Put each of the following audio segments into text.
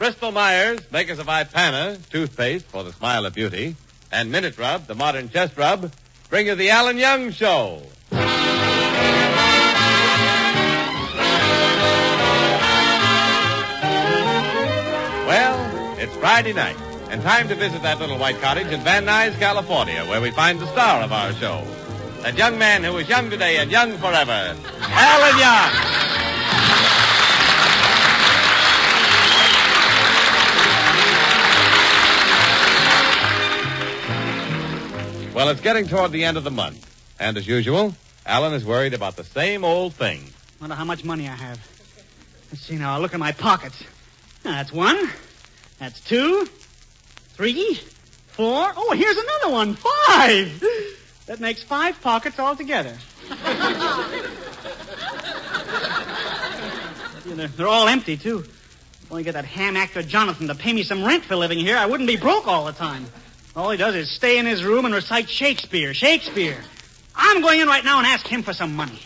Bristol Myers, makers of Ipana, toothpaste for the smile of beauty, and Minute Rub, the modern chest rub, bring you the Alan Young Show. Well, it's Friday night, and time to visit that little white cottage in Van Nuys, California, where we find the star of our show. That young man who is young today and young forever, Alan Young. Well, it's getting toward the end of the month. And as usual, Alan is worried about the same old thing. Wonder how much money I have. Let's see now. I'll look in my pockets. That's 1. That's 2. 3. 4. Oh, here's another one. 5. That makes 5 pockets altogether. They're all empty, too. If I only get that ham actor Jonathan to pay me some rent for living here, I wouldn't be broke all the time. All he does is stay in his room and recite Shakespeare. I'm going in right now and ask him for some money.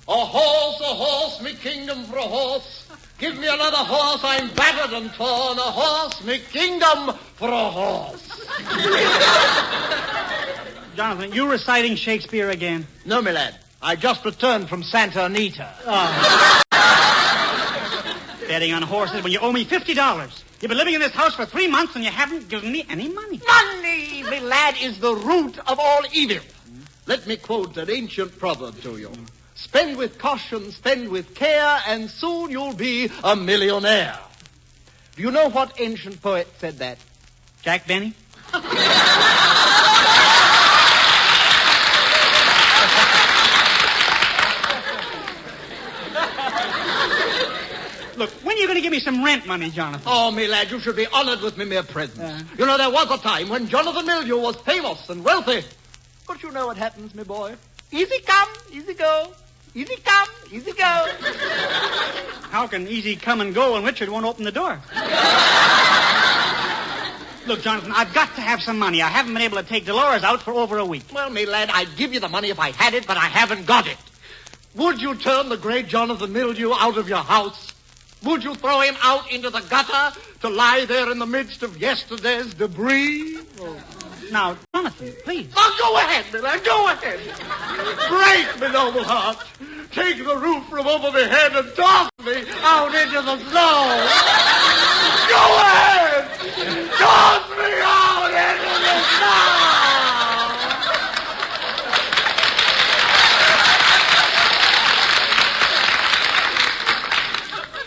A horse, me kingdom for a horse. Give me another horse, I'm battered and torn. A horse, me kingdom for a horse. Jonathan, you reciting Shakespeare again? No, my lad. I just returned from Santa Anita. Oh. Betting on horses when you owe me $50. You've been living in this house for 3 months and you haven't given me any money. Money, my lad, is the root of all evil. Let me quote an ancient proverb to you. Spend with caution, spend with care, and soon you'll be a millionaire. Do you know what ancient poet said that? Jack Benny? Look, when are you going to give me some rent money, Jonathan? Oh, me lad, you should be honored with me mere presence. You know, there was a time when Jonathan Mildew was famous and wealthy. But you know what happens, me boy. Easy come, easy go. Easy come, easy go. How can easy come and go when Richard won't open the door? Look, Jonathan, I've got to have some money. I haven't been able to take Dolores out for over a week. Well, me lad, I'd give you the money if I had it, but I haven't got it. Would you turn the great Jonathan Mildew out of your house? Would you throw him out into the gutter to lie there in the midst of yesterday's debris? Oh. Now, Jonathan, please. Now, go ahead, my lad, go ahead. Break me noble heart. Take the roof from over my head and toss me out into the snow. Go ahead. Toss me out into the snow.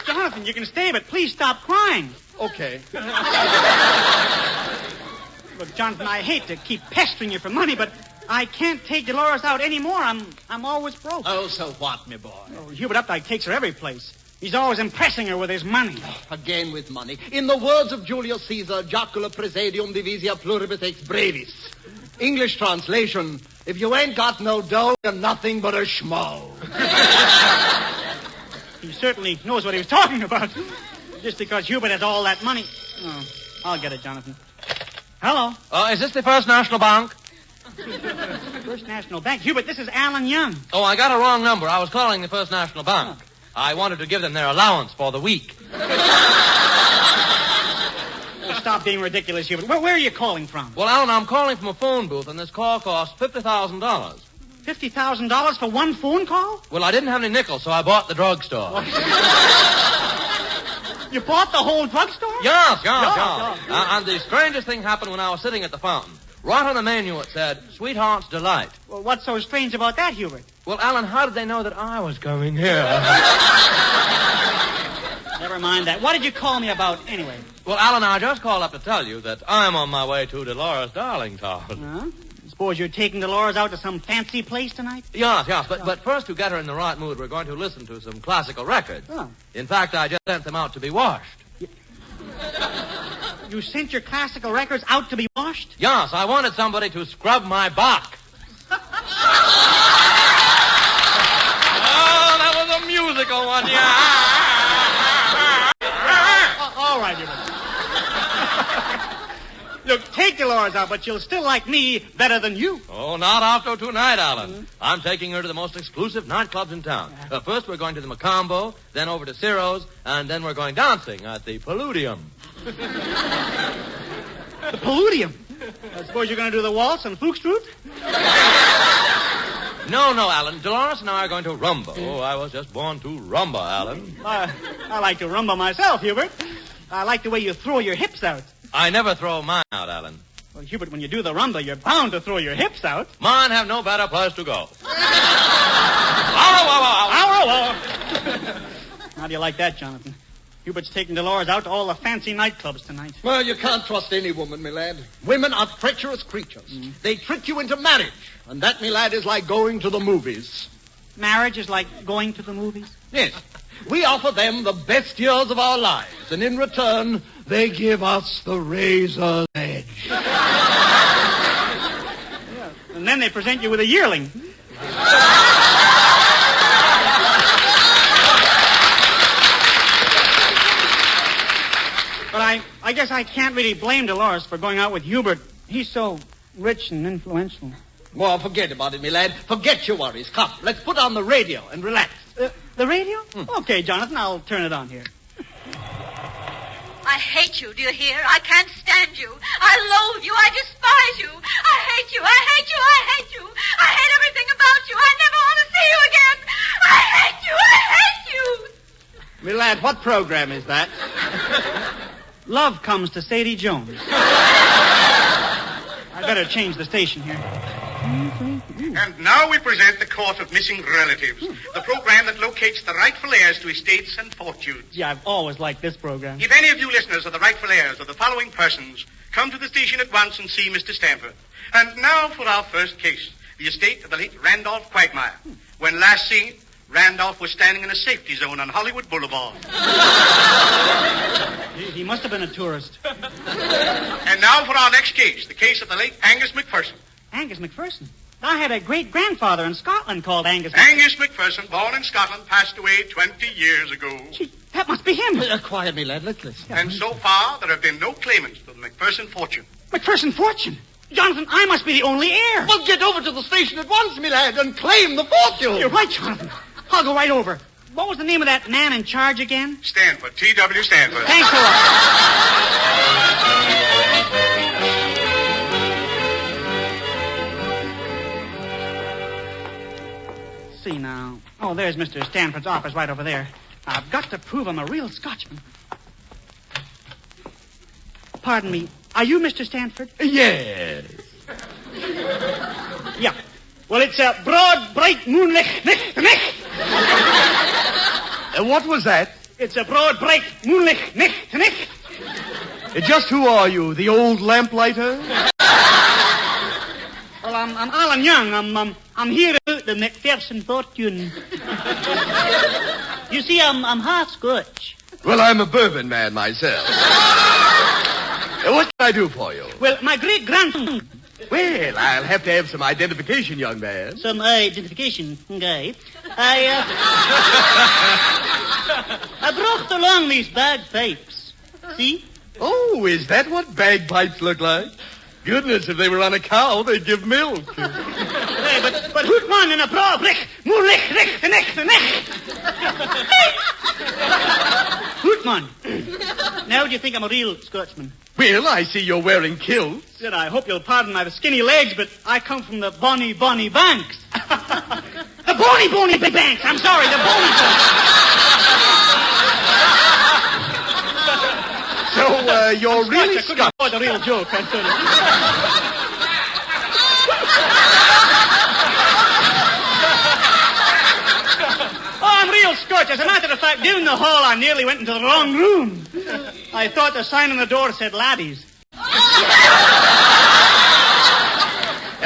Jonathan, you can stay, but please stop crying. Okay. Look, Jonathan, I hate to keep pestering you for money, but I can't take Dolores out anymore. I'm always broke. Oh, so what, me boy? Oh, Hubert Updike takes her every place. He's always impressing her with his money. Again with money. In the words of Julius Caesar, jocula praesidium divisia pluribus ex brevis. English translation, if you ain't got no dough, you're nothing but a schmo. He certainly knows what he was talking about. Just because Hubert has all that money. Oh, I'll get it, Jonathan. Hello. Is this the First National Bank? First National Bank. Hubert, this is Alan Young. Oh, I got a wrong number. I was calling the First National Bank. Oh. I wanted to give them their allowance for the week. Stop being ridiculous, Hubert. Where are you calling from? Well, Alan, I'm calling from a phone booth, and this call cost $50,000. $50,000 for one phone call? Well, I didn't have any nickels, so I bought the drugstore. You bought the whole drugstore? Yes. And the strangest thing happened when I was sitting at the fountain. Right on the menu it said, Sweetheart's Delight. Well, what's so strange about that, Hubert? Well, Alan, how did they know that I was coming here? Never mind that. What did you call me about anyway? Well, Alan, I just called up to tell you that I'm on my way to Dolores Darlington. Huh? Suppose you're taking Dolores out to some fancy place tonight? Yes. But first, to get her in the right mood, we're going to listen to some classical records. Oh. In fact, I just sent them out to be washed. You sent your classical records out to be washed? Yes, I wanted somebody to scrub my back. Oh, that was a musical one, yeah. All right, Hubert. Look, take take Dolores out, but she'll still like me better than you. Oh, not after tonight, Alan. I'm taking her to the most exclusive nightclubs in town. First, we're going to the Macombo, then over to Ciro's, and then we're going dancing at the Paludium. The Paludium? I suppose you're going to do the waltz and Flukstrut? No, Alan. Dolores and I are going to rumba. Oh, I was just born to rumba, Alan. I like to rumba myself, Hubert. I like the way you throw your hips out. I never throw mine out, Alan. Well, Hubert, when you do the rumba, you're bound to throw your hips out. Mine have no better place to go. How do you like that, Jonathan? Hubert's taking Dolores out to all the fancy nightclubs tonight. Well, you can't trust any woman, my lad. Women are treacherous creatures. They trick you into marriage. And that, my lad, is like going to the movies. Marriage is like going to the movies? Yes. We offer them the best years of our lives. And in return, they give us the razor's edge. Yeah. And then they present you with a yearling. But I guess I can't really blame Dolores for going out with Hubert. He's so rich and influential. Well, forget about it, my lad. Forget your worries. Come, let's put on the radio and relax. The radio? Okay, Jonathan, I'll turn it on here. I hate you, do you hear? I can't stand you. I loathe you. I despise you. I hate you. I hate you. I hate you. I hate everything about you. I never want to see you again. I hate you. I hate you. My lad, what program is that? Love Comes to Sadie Jones. I better change the station here. And now we present the Court of Missing Relatives, the program that locates the rightful heirs to estates and fortunes. Yeah, I've always liked this program. If any of you listeners are the rightful heirs of the following persons, come to the station at once and see Mr. Stanford. And now for our first case, the estate of the late Randolph Quagmire. When last seen, Randolph was standing in a safety zone on Hollywood Boulevard. He must have been a tourist. And now for our next case, the case of the late Angus Mcphearson. Angus Mcphearson? I had a great-grandfather in Scotland called Angus Mcphearson. Angus Mcphearson, born in Scotland, passed away 20 years ago. Gee, that must be him. Quiet, me lad. Let's listen. And so far, there have been no claimants to the Mcphearson fortune. Mcphearson fortune? Jonathan, I must be the only heir. Well, get over to the station at once, me lad, and claim the fortune. You're right, Jonathan. I'll go right over. What was the name of that man in charge again? Stanford, T.W. Stanford. Thanks a lot. See now. Oh, there's Mr. Stanford's office right over there. I've got to prove I'm a real Scotchman. Pardon me. Are you Mr. Stanford? Yes. Yeah. Well, it's a broad, bright moonlight. What was that? It's a broad, bright moonlight. Just who are you? The old lamplighter? Well, I'm Alan Young. I'm here about the Mcphearson fortune. You see, I'm half Scotch. Well, I'm a bourbon man myself. What can I do for you? Well, my great-grandfather... Well, I'll have to have some identification, young man. Some identification, guy. I brought along these bagpipes. See? Oh, is that what bagpipes look like? Goodness, if they were on a cow, they'd give milk. Hey, but hoot one in a broad brick, moonlight, the neck. Hootman. Now do you think I'm a real Scotsman? Well, I see you're wearing kilts. Said, I hope you'll pardon my skinny legs, but I come from the bonny banks. The bonny banks. I'm sorry, the bonny banks. So, you're really Scotch. I couldn't afford the real joke. I'm sorry. I'm real Scotch. As a matter of fact, down the hall, I nearly went into the wrong room. I thought the sign on the door said laddies.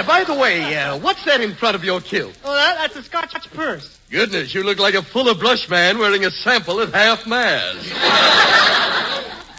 By the way, what's that in front of your kilt? Oh, that's a Scotch purse. Goodness, you look like a fuller brush man wearing a sample at half-mast.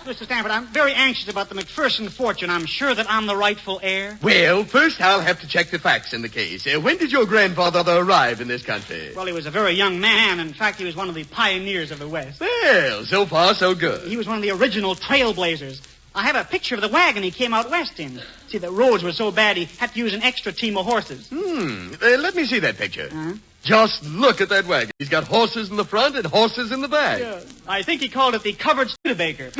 Mr. Stanford, I'm very anxious about the Mcphearson fortune. I'm sure that I'm the rightful heir. Well, first I'll have to check the facts in the case. When did your grandfather arrive in this country? Well, he was a very young man. In fact, he was one of the pioneers of the West. Well, so far so good. He was one of the original trailblazers. I have a picture of the wagon he came out west in. See, the roads were so bad he had to use an extra team of horses. Let me see that picture. Just look at that wagon. He's got horses in the front and horses in the back. Yeah, I think he called it the covered Studebaker.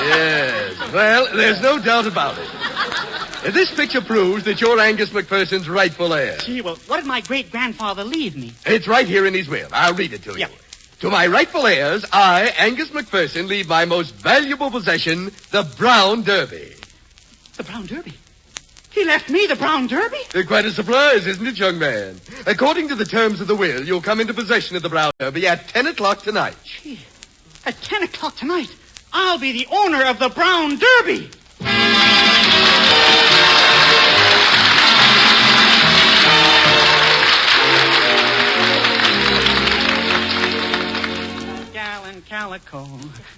Yes. Well, there's no doubt about it. This picture proves that you're Angus Mcphearson's rightful heir. Gee, well, what did my great-grandfather leave me? It's right here in his will. I'll read it to you. Yeah. To my rightful heirs, I, Angus Mcphearson, leave my most valuable possession, the Brown Derby. The Brown Derby? He left me the Brown Derby? Quite a surprise, isn't it, young man? According to the terms of the will, you'll come into possession of the Brown Derby at 10 o'clock tonight. Gee, at 10 o'clock tonight, I'll be the owner of the Brown Derby. Calico,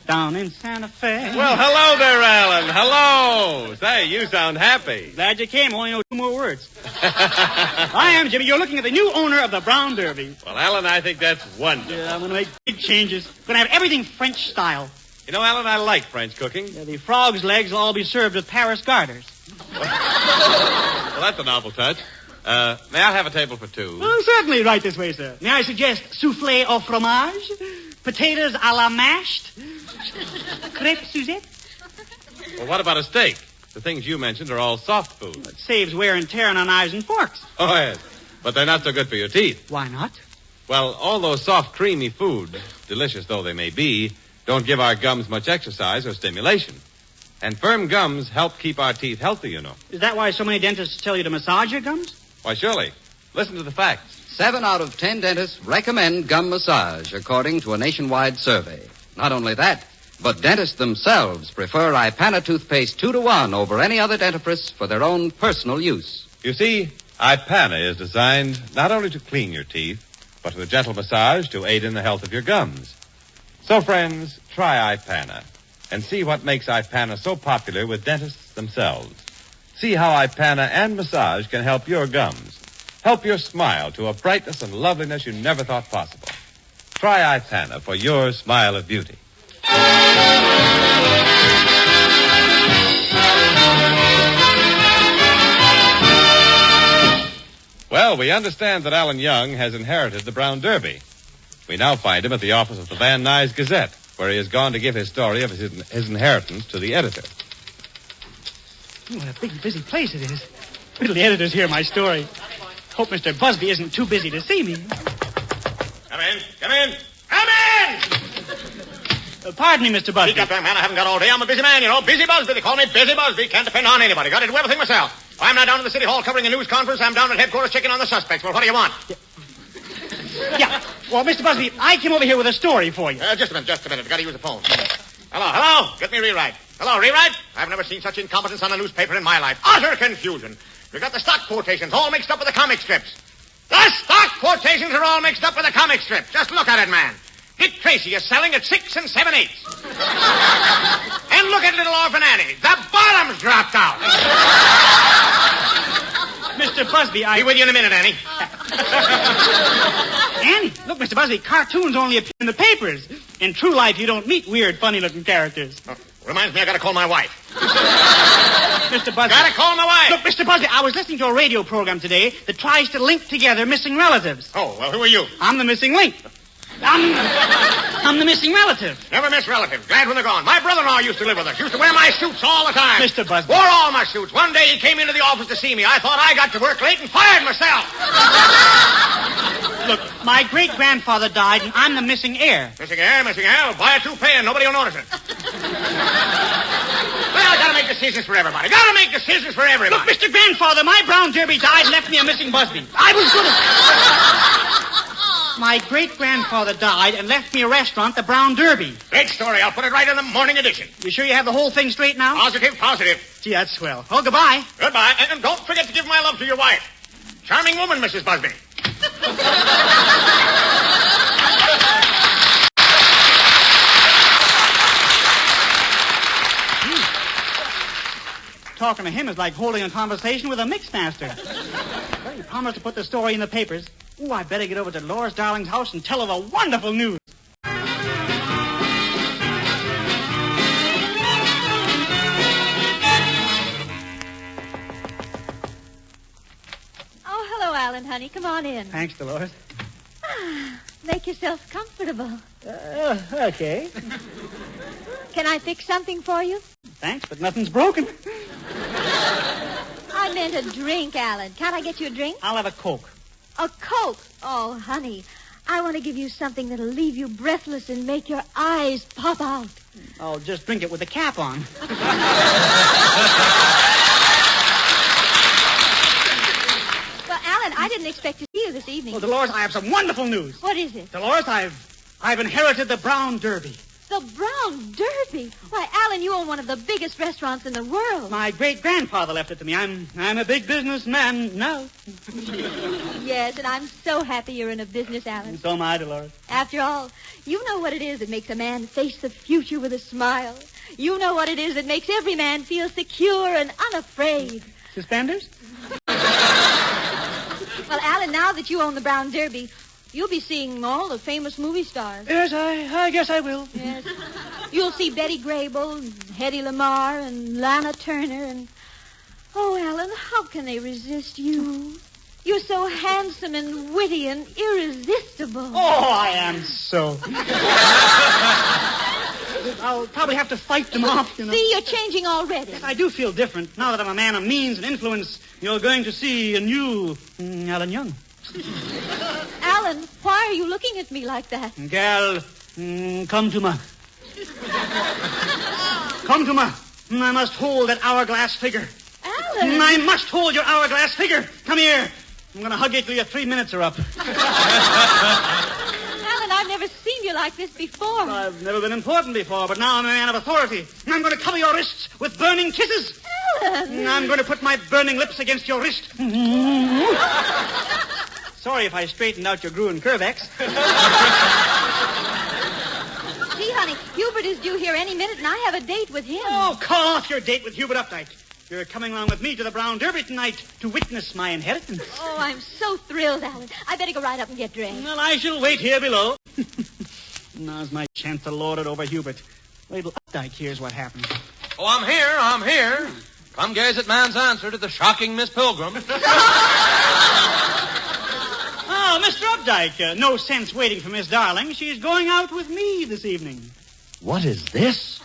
down in Santa Fe. Well, hello there, Alan. Hello. Say, you sound happy. Glad you came. Only know 2 more words. I am, Jimmy. You're looking at the new owner of the Brown Derby. Well, Alan, I think that's wonderful. Yeah, I'm going to make big changes. Going to have everything French style. You know, Alan, I like French cooking. Yeah, the frog's legs will all be served with Paris garters. Well, that's a novel touch. May I have a table for 2? Oh, certainly. Right this way, sir. May I suggest soufflé au fromage? Potatoes a la mashed? Crêpe Suzette? Well, what about a steak? The things you mentioned are all soft food. It saves wear and tear on knives and forks. Oh, yes. But they're not so good for your teeth. Why not? Well, all those soft, creamy food, delicious though they may be, don't give our gums much exercise or stimulation. And firm gums help keep our teeth healthy, you know. Is that why so many dentists tell you to massage your gums? Why, surely. Listen to the facts. 7 out of 10 dentists recommend gum massage, according to a nationwide survey. Not only that, but dentists themselves prefer Ipana toothpaste 2-to-1 over any other dentifrice for their own personal use. You see, Ipana is designed not only to clean your teeth, but with a gentle massage to aid in the health of your gums. So, friends, try Ipana and see what makes Ipana so popular with dentists themselves. See how Ipana and massage can help your gums. Help your smile to a brightness and loveliness you never thought possible. Try Ipana for your smile of beauty. Well, we understand that Alan Young has inherited the Brown Derby. We now find him at the office of the Van Nuys Gazette, where he has gone to give his story of his inheritance to the editor. Oh, what a big, busy place it is. Wait till the editors hear my story. Hope Mr. Busby isn't too busy to see me. Come in. Come in. Come in! Pardon me, Mr. Busby. Speak up, young man. I haven't got all day. I'm a busy man, you know. Busy Busby. They call me Busy Busby. Can't depend on anybody. Got to do everything myself. Well, I'm not down at the City Hall covering a news conference. I'm down at headquarters checking on the suspects. Well, what do you want? Yeah. Well, Mr. Busby, I came over here with a story for you. Just a minute. I've got to use the phone. Hello. Get me rewrite. Hello, rewrite? I've never seen such incompetence on a newspaper in my life. Utter confusion. We've got the stock quotations all mixed up with the comic strips. The stock quotations are all mixed up with the comic strips. Just look at it, man. Dick Tracy is selling at 6 7/8. And look at little Orphan Annie. The bottom's dropped out. Mr. Busby, Be with you in a minute, Annie. Annie, look, Mr. Busby, cartoons only appear in the papers. In true life, you don't meet weird, funny-looking characters. Reminds me I got to call my wife. Mr. Busby. Got to call my wife. Look, Mr. Busby, I was listening to a radio program today that tries to link together missing relatives. Oh, well, who are you? I'm the missing link. I'm the missing relative. Never miss relatives. Glad when they're gone. My brother-in-law used to live with us. Used to wear my suits all the time. Mr. Busby. Wore all my suits. One day he came into the office to see me. I thought I got to work late and fired myself. Look, my great-grandfather died, and I'm the missing heir. Missing heir? Buy a toupee and nobody will notice it. Well, I gotta make decisions for everybody. Look, Mr. Grandfather, my Brown Derby died and left me a missing Busby. I was good at... My great-grandfather died and left me a restaurant, the Brown Derby. Great story. I'll put it right in the morning edition. You sure you have the whole thing straight now? Positive. Gee, that's swell. Oh, goodbye. Goodbye. And don't forget to give my love to your wife. Charming woman, Mrs. Busby. Talking to him is like holding a conversation with a mixmaster. Well, he promised to put the story in the papers. Ooh, I better get over to Loris Darling's house and tell her the wonderful news. honey. Come on in. Thanks, Dolores. Make yourself comfortable. Okay. Can I fix something for you? Thanks, but nothing's broken. I meant a drink, Alan. Can't I get you a drink? I'll have a Coke. A Coke? Oh, honey, I want to give you something that'll leave you breathless and make your eyes pop out. I'll just drink it with the cap on. Well, Alan, I didn't expect to see you this evening. Well, Dolores, I have some wonderful news. What is it? Dolores, I've inherited the Brown Derby. The Brown Derby? Why, Alan, you own one of the biggest restaurants in the world. My great-grandfather left it to me. I'm a big businessman now. Yes, and I'm so happy you're in a business, Alan. And so am I, Dolores. After all, you know what it is that makes a man face the future with a smile. You know what it is that makes every man feel secure and unafraid. Suspenders? Well, Alan, now that you own the Brown Derby, you'll be seeing all the famous movie stars. Yes, I guess I will. Yes. You'll see Betty Grable and Hedy Lamarr and Lana Turner and... Oh, Alan, how can they resist you? You're so handsome and witty and irresistible. Oh, I am so. I'll probably have to fight them off, you know. See, you're changing already. Yes, I do feel different. Now that I'm a man of means and influence, you're going to see a new Alan Young. Alan, why are you looking at me like that? Gal, come to ma. Come to ma. I must hold that hourglass figure. Alan! I must hold your hourglass figure. Come here. I'm going to hug you till your 3 minutes are up. Alan, I've never seen you like this before. I've never been important before, but now I'm a man of authority. I'm going to cover your wrists with burning kisses. Alan! I'm going to put my burning lips against your wrist. Sorry if I straightened out your Gruen Curvex. Gee, honey, Hubert is due here any minute, and I have a date with him. Oh, call off your date with Hubert Updike. You're coming along with me to the Brown Derby tonight to witness my inheritance. Oh, I'm so thrilled, Alan. I better go right up and get dressed. Well, I shall wait here below. Now's my chance to lord it over Hubert. Wait till Updike hears what happened. Oh, I'm here. Come gaze at man's answer to the shocking Miss Pilgrim. Oh, Mr. Updike, no sense waiting for Miss Darling. She's going out with me this evening. What is this?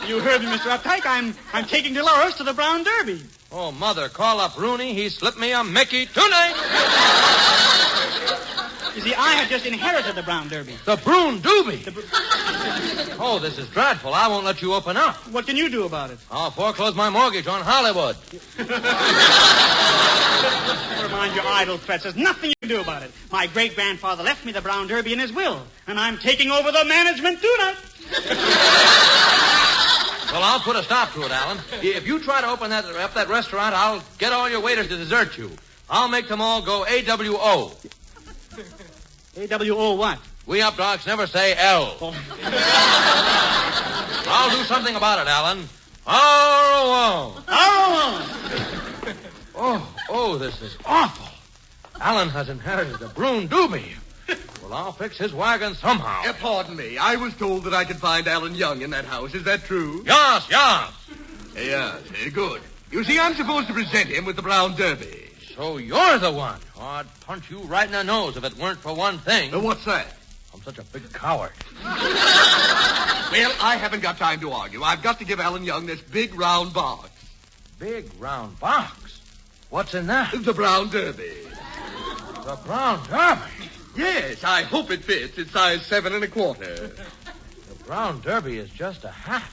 You heard me, Mr. Updike. I'm taking Dolores to the Brown Derby. Oh, Mother, call up Rooney. He slipped me a Mickey tonight. You see, I have just inherited the Brown Derby. The Broon Doobie. Oh, this is dreadful. I won't let you open up. What can you do about it? I'll foreclose my mortgage on Hollywood. Never mind your idle threats. There's nothing you can do about it. My great-grandfather left me the Brown Derby in his will, and I'm taking over the management tonight. Well, I'll put a stop to it, Alan. If you try to open up that restaurant, I'll get all your waiters to desert you. I'll make them all go AWO. AWO what? We updogs never say L. Oh. I'll do something about it, Alan. Oh, this is awful. Alan has inherited the Broon Doobie. Well, I'll fix his wagon somehow. Pardon me. I was told that I could find Alan Young in that house. Is that true? Yes. Yes, good. You see, I'm supposed to present him with the Brown Derby. So you're the one. Oh, I'd punch you right in the nose if it weren't for one thing. What's that? I'm such a big coward. Well, I haven't got time to argue. I've got to give Alan Young this big round box. Big round box? What's in that? The Brown Derby. The Brown Derby? Yes, I hope it fits. It's size 7 1/4. The Brown Derby is just a hat.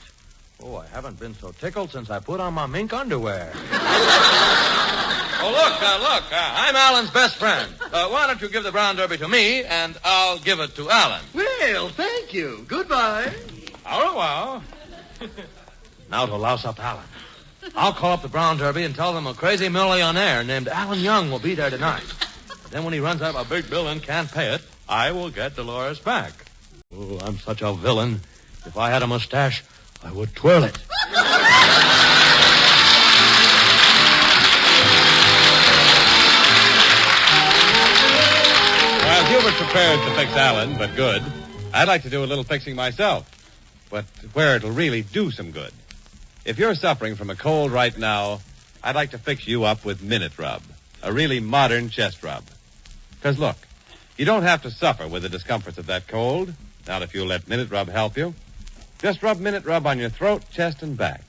Oh, I haven't been so tickled since I put on my mink underwear. Oh, look, I'm Alan's best friend. Why don't you give the Brown Derby to me, and I'll give it to Alan. Well, thank you. Goodbye. Au revoir. Now to louse up Alan. I'll call up the Brown Derby and tell them a crazy millionaire named Alan Young will be there tonight. Then when he runs out a big bill and can't pay it, I will get Dolores back. Oh, I'm such a villain. If I had a mustache, I would twirl it. While Hubert's prepared to fix Alan, but good, I'd like to do a little fixing myself. But where it'll really do some good. If you're suffering from a cold right now, I'd like to fix you up with Minute Rub. a really modern chest rub. Because look, you don't have to suffer with the discomforts of that cold. Not if you'll let Minute Rub help you. Just rub Minute Rub on your throat, chest, and back.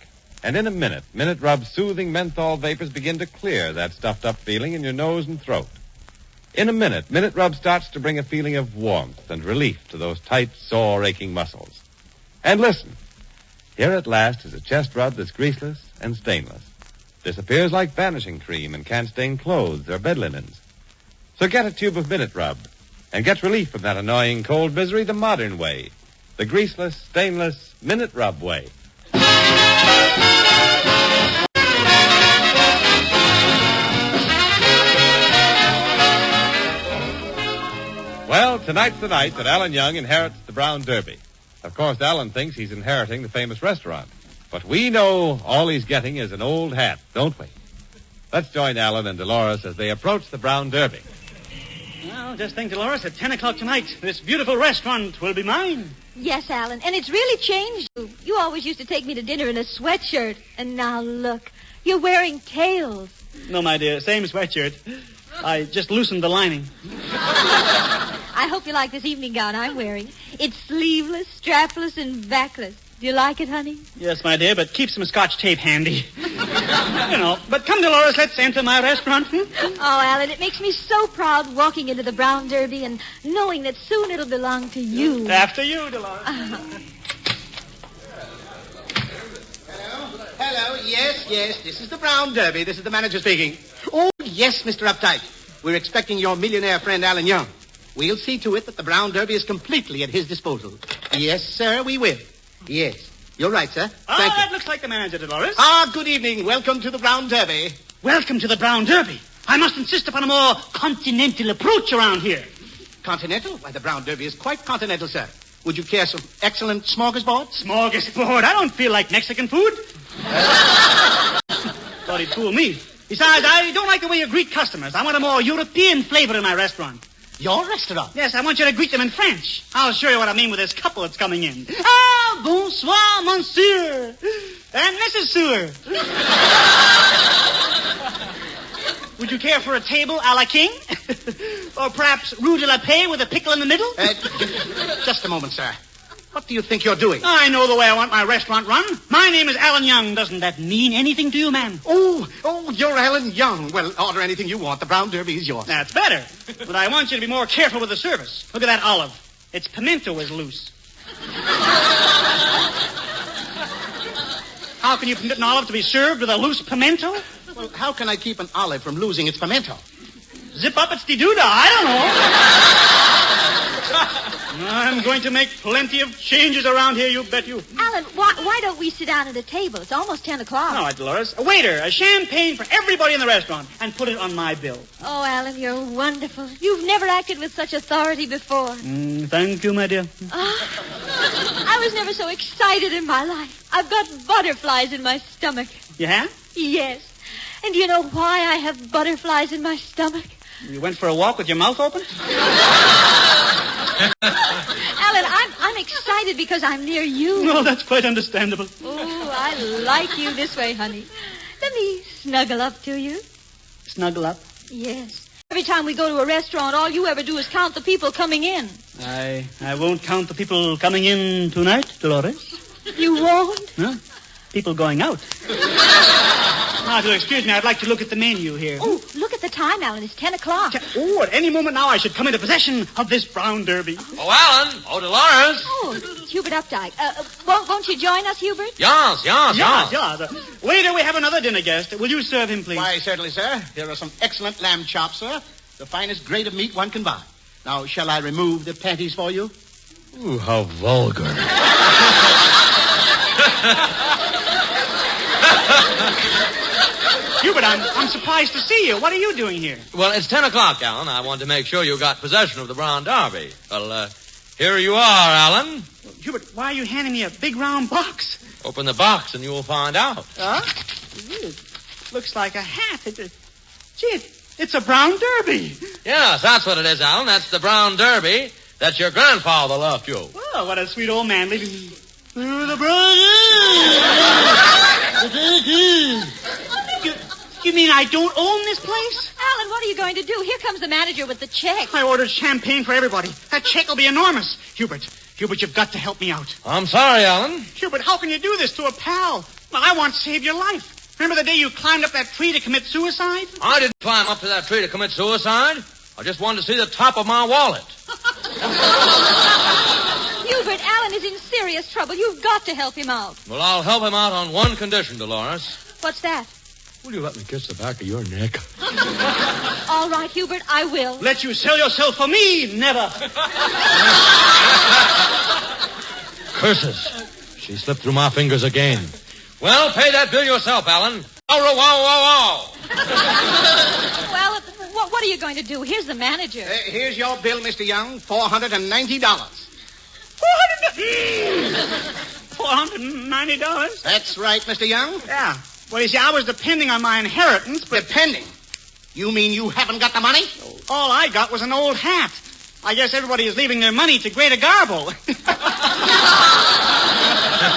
And in a minute, Minute Rub's soothing menthol vapors begin to clear that stuffed-up feeling in your nose and throat. In a minute, Minute Rub starts to bring a feeling of warmth and relief to those tight, sore, aching muscles. And listen, here at last is a chest rub that's greaseless and stainless. Disappears like vanishing cream and can't stain clothes or bed linens. So get a tube of Minute Rub and get relief from that annoying cold misery the modern way. The greaseless, stainless Minute Rub way. Well, tonight's the night that Alan Young inherits the Brown Derby. Of course, Alan thinks he's inheriting the famous restaurant. But we know all he's getting is an old hat, don't we? Let's join Alan and Dolores as they approach the Brown Derby. Well, just think, Dolores, at 10 o'clock tonight, this beautiful restaurant will be mine. Yes, Alan, and it's really changed you. You always used to take me to dinner in a sweatshirt, and now look, you're wearing tails. No, my dear, same sweatshirt. I just loosened the lining. I hope you like this evening gown I'm wearing. It's sleeveless, strapless, and backless. Do you like it, honey? Yes, my dear, but keep some Scotch tape handy. But come, Dolores, let's enter my restaurant. Oh, Alan, it makes me so proud walking into the Brown Derby and knowing that soon it'll belong to you. After you, Dolores. Hello, yes, this is the Brown Derby. This is the manager speaking. Oh, yes, Mr. Uptight. We're expecting your millionaire friend, Alan Young. We'll see to it that the Brown Derby is completely at his disposal. Yes, sir, we will. Yes. You're right, sir. Thank you. That looks like the manager, Dolores. Good evening. Welcome to the Brown Derby. Welcome to the Brown Derby. I must insist upon a more continental approach around here. Continental? Why, the Brown Derby is quite continental, sir. Would you care some excellent smorgasbord? Smorgasbord? I don't feel like Mexican food. Thought he'd fool me. Besides, I don't like the way you greet customers. I want a more European flavor in my restaurant. Your restaurant? Yes, I want you to greet them in French. I'll show you what I mean with this couple that's coming in. Bonsoir, monsieur. And Mrs. Sewer. Would you care for a table a la king? Or perhaps roux de la paix with a pickle in the middle? Just a moment, sir. What do you think you're doing? I know the way I want my restaurant run. My name is Alan Young. Doesn't that mean anything to you, man? Oh, you're Alan Young. Well, order anything you want. The Brown Derby is yours. That's better. But I want you to be more careful with the service. Look at that olive. Its pimento is loose. How can you permit an olive to be served with a loose pimento? Well, how can I keep an olive from losing its pimento? Zip up its de-doodah. I don't know. I'm going to make plenty of changes around here, you bet you. Alan, why don't we sit down at a table? It's almost 10 o'clock. All right, Dolores. A waiter, a champagne for everybody in the restaurant, and put it on my bill. Oh, Alan, you're wonderful. You've never acted with such authority before. Thank you, my dear. I was never so excited in my life. I've got butterflies in my stomach. You have? Yes. And do you know why I have butterflies in my stomach? You went for a walk with your mouth open? Alan, I'm excited because I'm near you. No, that's quite understandable. Oh, I like you this way, honey. Let me snuggle up to you. Snuggle up? Yes. Every time we go to a restaurant, all you ever do is count the people coming in. I won't count the people coming in tonight, Dolores. You won't? Huh? People going out. Now, if you'll excuse me, I'd like to look at the menu here. Oh, look at the time, Alan. It's 10 o'clock. At any moment now, I should come into possession of this Brown Derby. Oh, Alan. Oh, Dolores. Oh, Hubert Updike. Won't you join us, Hubert? Yes. Waiter, we have another dinner guest. Will you serve him, please? Why, certainly, sir. Here are some excellent lamb chops, sir. The finest grade of meat one can buy. Now, shall I remove the panties for you? Ooh, how vulgar. Hubert, I'm surprised to see you. What are you doing here? Well, it's 10 o'clock, Alan. I wanted to make sure you got possession of the Brown Derby. Well, here you are, Alan. Hubert, why are you handing me a big round box? Open the box and you will find out. Huh? It looks like a hat. It's a Brown Derby. Yes, that's what it is, Alan. That's the Brown Derby that your grandfather left you. Oh, what a sweet old man leaving me. Through the Brown You mean I don't own this place? Alan, Alan, what are you going to do? Here comes the manager with the check. I ordered champagne for everybody. That check will be enormous. Hubert, you've got to help me out. I'm sorry, Alan. Hubert, how can you do this to a pal? Well, I want to save your life. Remember the day you climbed up that tree to commit suicide? I didn't climb up to that tree to commit suicide. I just wanted to see the top of my wallet. Hubert, Alan is in serious trouble. You've got to help him out. Well, I'll help him out on one condition, Dolores. What's that? Will you let me kiss the back of your neck? All right, Hubert, I will. Let you sell yourself for me? Never. Curses. She slipped through my fingers again. Well, pay that bill yourself, Alan. Wow. Well, what are you going to do? Here's the manager. Here's your bill, Mr. Young. $490. $490? That's right, Mr. Young. Yeah. Well, you see, I was depending on my inheritance, but... Depending? You mean you haven't got the money? All I got was an old hat. I guess everybody is leaving their money to Greta Garbo.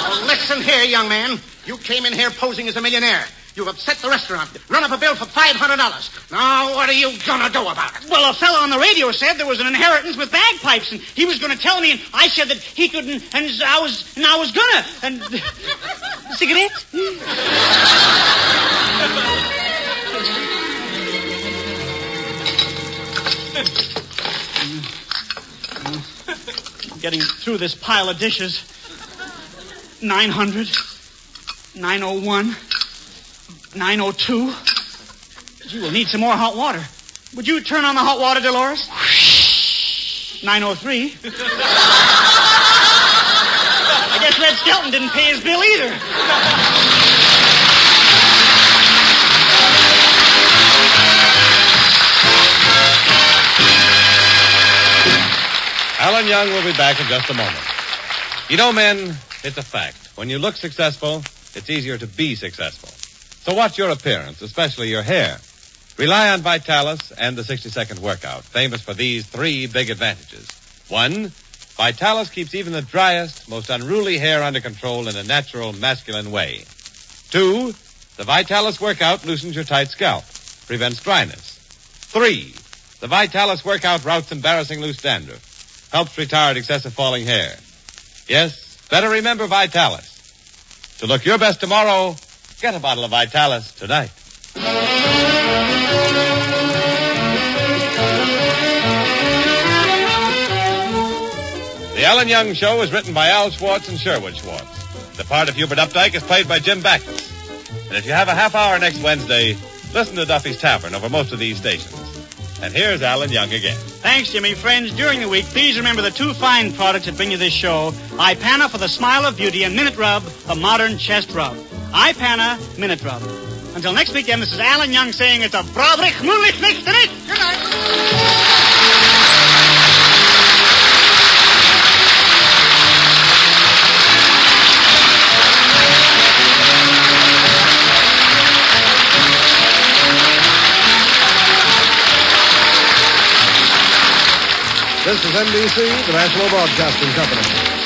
Well, listen here, young man. You came in here posing as a millionaire. You've upset the restaurant. Run up a bill for $500. Now, what are you going to do about it? Well, a fellow on the radio said there was an inheritance with bagpipes, and he was going to tell me, and I said that he couldn't, and I was gonna. And... Cigarette? Getting through this pile of dishes. 900. 901. 902. Gee, we'll need some more hot water. Would you turn on the hot water, Dolores? 903. I guess Red Skelton didn't pay his bill either. Alan Young will be back in just a moment. You know, men, it's a fact. When you look successful, it's easier to be successful. So watch your appearance, especially your hair. Rely on Vitalis and the 60-second workout, famous for these 3 big advantages. 1, Vitalis keeps even the driest, most unruly hair under control in a natural, masculine way. 2, the Vitalis workout loosens your tight scalp, prevents dryness. 3, the Vitalis workout routs embarrassing loose dandruff, helps retard excessive falling hair. Yes, better remember Vitalis. To look your best tomorrow, get a bottle of Vitalis tonight. The Alan Young Show is written by Al Schwartz and Sherwood Schwartz. The part of Hubert Updike is played by Jim Backus. And if you have a half hour next Wednesday, listen to Duffy's Tavern over most of these stations. And here's Alan Young again. Thanks, Jimmy. Friends, during the week, please remember the 2 fine products that bring you this show. Ipana for the smile of beauty and Minute Rub, the modern chest rub. Ipana, Minute Rub. Until next weekend, this is Alan Young saying it's a bravrich moonlich next to it. Good night. This is NBC, the National Broadcasting Company.